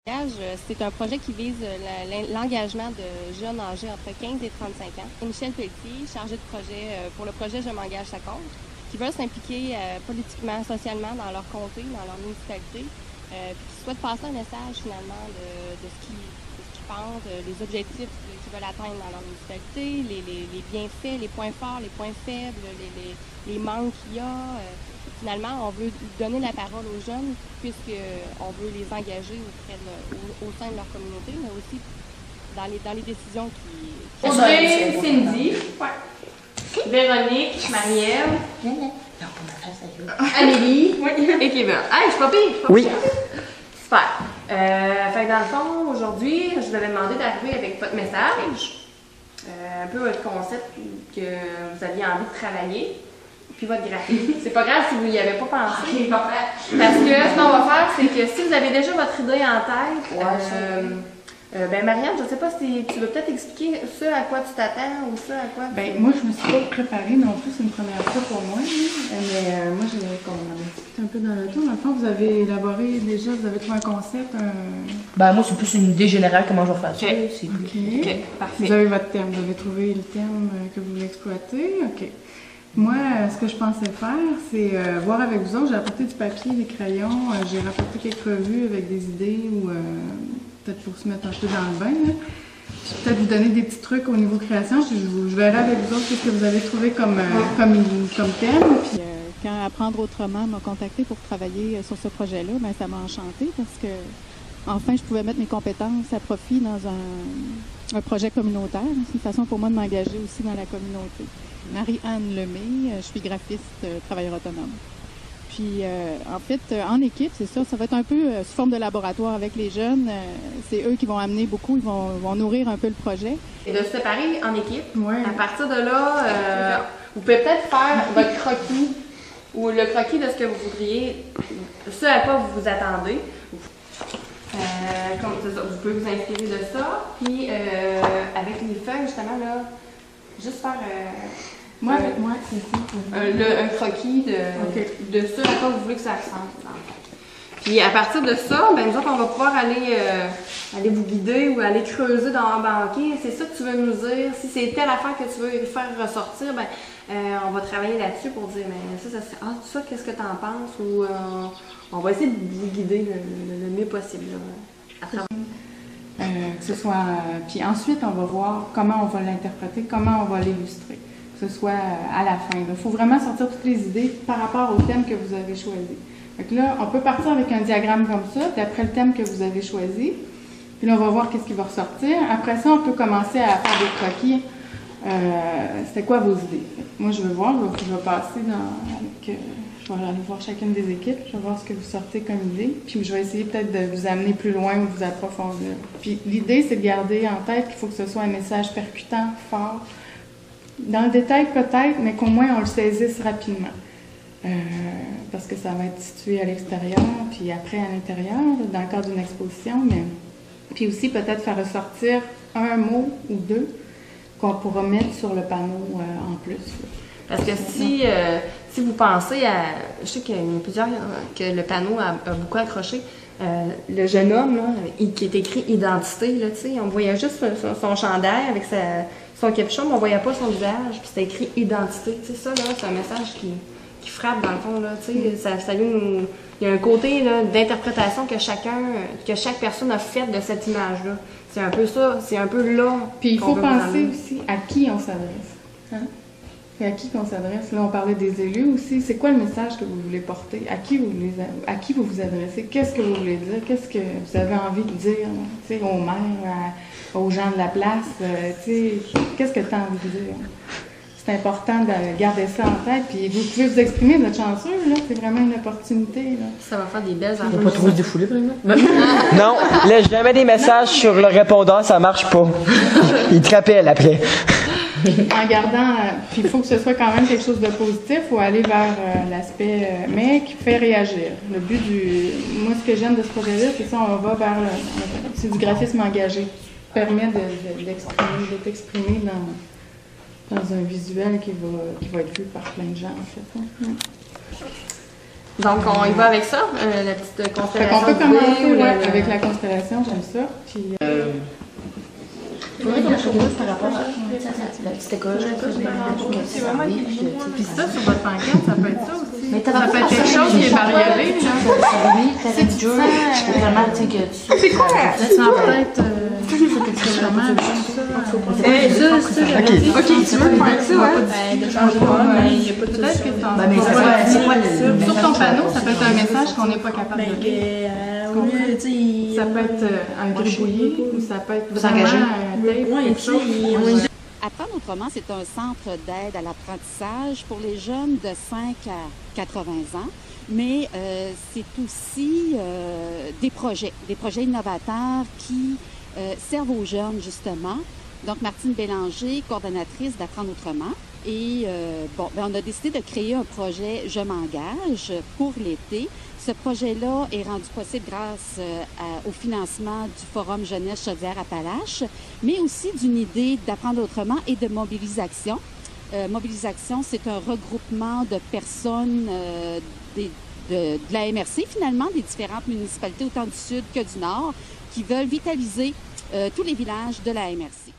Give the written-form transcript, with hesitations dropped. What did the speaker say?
C'est un projet qui vise l'engagement de jeunes âgés entre 15 et 35 ans. Michel Pelletier, chargé de projet pour le projet Je m'engage à compte, qui veulent s'impliquer politiquement, socialement dans leur comté, dans leur municipalité, puis qui souhaitent passer un message finalement de ce qu'ils pensent, les objectifs qu'ils veulent atteindre dans leur municipalité, les bienfaits, les points forts, les points faibles, les manques qu'il y a. Finalement, on veut donner la parole aux jeunes puisqu'on veut les engager au sein de leur communauté, mais aussi dans les décisions qui... Audrey, Cindy, Véronique, Marie-Ève, Amélie et Kevin. Hey, je suis pas pire, Oui. Super. Fait que dans le fond, aujourd'hui, je vous avais demandé d'arriver avec votre message, un peu votre concept que vous aviez envie de travailler. Puis votre graphique. C'est pas grave si vous n'y avez pas pensé. Okay, parce que ce qu'on va faire, c'est que si vous avez déjà votre idée en tête, ben Marianne, je sais pas si tu veux peut-être expliquer ce à quoi tu t'attends ou ce à quoi. Moi, je me suis pas préparée non plus, c'est une première fois pour moi. Mais moi, comme on avait discuté un peu dans le tour, dans le fond, vous avez élaboré déjà, vous avez trouvé un concept. Moi, c'est plus une idée générale comment je vais faire ça. Ok, parfait. Vous avez votre terme, vous avez trouvé le terme que vous voulez exploiter. OK. Moi, ce que je pensais faire, c'est voir avec vous autres. J'ai apporté du papier, des crayons, j'ai rapporté quelques revues avec des idées ou peut-être pour se mettre un peu dans le bain. Là. Puis peut-être vous donner des petits trucs au niveau création. Je verrai avec vous autres ce que vous avez trouvé comme thème. Puis, quand Apprendre autrement m'a contacté pour travailler sur ce projet-là, ben, ça m'a enchantée parce que enfin, je pouvais mettre mes compétences à profit dans un projet communautaire. C'est une façon pour moi de m'engager aussi dans la communauté. Marie-Anne Lemay, je suis graphiste, travailleur autonome. Puis, en fait, en équipe, c'est ça, ça va être un peu sous forme de laboratoire avec les jeunes. C'est eux qui vont amener beaucoup, ils vont nourrir un peu le projet. Et de se séparer en équipe. Ouais. À partir de là, vous pouvez peut-être faire votre croquis ou le croquis de ce que vous voudriez, ce à quoi vous vous attendez. Comme ça, vous pouvez vous inspirer de ça. Puis, avec les feuilles, justement, là, juste faire moi, avec moi, c'est ça. un croquis de ce à quoi vous voulez que ça ressemble. Puis à partir de ça, ben nous autres, on va pouvoir aller vous guider ou aller creuser dans un banquier. C'est ça que tu veux nous dire. Si c'est telle affaire que tu veux faire ressortir, ben on va travailler là-dessus pour dire, mais ça, qu'est-ce que tu en penses? Ou on va essayer de vous guider le mieux possible là, à travers. Que ce soit. Puis ensuite, on va voir comment on va l'interpréter, comment on va l'illustrer. Que ce soit à la fin. Il faut vraiment sortir toutes les idées par rapport au thème que vous avez choisi. Donc là, on peut partir avec un diagramme comme ça, d'après le thème que vous avez choisi. Puis là, on va voir qu'est-ce qui va ressortir. Après ça, on peut commencer à faire des croquis. C'était quoi vos idées? Moi, je vais voir, je vais passer je vais aller voir chacune des équipes, je vais voir ce que vous sortez comme idée, puis je vais essayer peut-être de vous amener plus loin ou de vous approfondir. Puis l'idée, c'est de garder en tête qu'il faut que ce soit un message percutant, fort, dans le détail peut-être, mais qu'au moins on le saisisse rapidement. Parce que ça va être situé à l'extérieur, puis après à l'intérieur, dans le cadre d'une exposition, mais puis aussi peut-être faire ressortir un mot ou deux qu'on pourra mettre sur le panneau en plus. Parce que si vous pensez à... Je sais qu'il y en a plusieurs que le panneau a beaucoup accroché. Le jeune homme, là, qui est écrit « Identité », là, tu sais, on voyait juste son chandail avec son capuchon, mais on voyait pas son visage, puis c'était écrit « Identité ». Tu sais, ça, là, c'est un message qui frappe, dans le fond, là, tu sais. Il y a un côté d'interprétation que chaque personne a fait de cette image-là. C'est un peu ça, c'est un peu là. Puis il faut penser aussi à qui on s'adresse. Hein? Et à qui qu'on s'adresse? Là, on parlait des élus aussi. C'est quoi le message que vous voulez porter? À qui vous vous adressez? Qu'est-ce que vous voulez dire? Qu'est-ce que vous avez envie de dire aux maires, aux gens de la place? Qu'est-ce que tu as envie de dire? C'est important de garder ça en tête. Puis vous pouvez vous exprimer, vous êtes chanceux, là. C'est vraiment une opportunité. Là. Ça va faire des belles affaires. On va pas trop se défouler, par exemple? Non, laisse jamais des messages sur le répondeur, ça marche pas. Il te rappelle après. En gardant, puis il faut que ce soit quand même quelque chose de positif ou aller vers l'aspect, mais qui fait réagir. Le but moi ce que j'aime de ce projet-là, c'est ça, on va vers c'est du graphisme engagé, qui permet de t'exprimer dans un visuel qui va être vu par plein de gens en fait. Donc, on y va avec ça, la petite Fait constellation. qu'on peut de commencer ou ouais, avec la constellation, j'aime ça. Puis, faudrait qu'on choisisse par rapport à la petite école. c'est vraiment puis ça, sur votre pancarte, ça peut être ça aussi. Mais Ça peut être quelque chose qui est variolé. C'est quoi? Peut-être Ok, tu veux faire ça, hein? Peut-être que sur ton panneau, ça peut être un message qu'on n'est pas capable de lire. Ça peut être un gribouillis ou ça peut être vraiment un tape, quelque chose. Apprendre autrement, c'est un centre d'aide à l'apprentissage pour les jeunes de 5 à 80 ans, mais c'est aussi des projets innovateurs qui servent aux jeunes, justement. Donc, Martine Bélanger, coordonnatrice d'Apprendre autrement. Et on a décidé de créer un projet « Je m'engage » pour l'été. Ce projet-là est rendu possible grâce au financement du Forum Jeunesse Chaudière-Appalaches, mais aussi d'une idée d'apprendre autrement et de mobilisation. Mobilisation, c'est un regroupement de personnes de la MRC, finalement, des différentes municipalités, autant du Sud que du Nord, qui veulent vitaliser tous les villages de la MRC.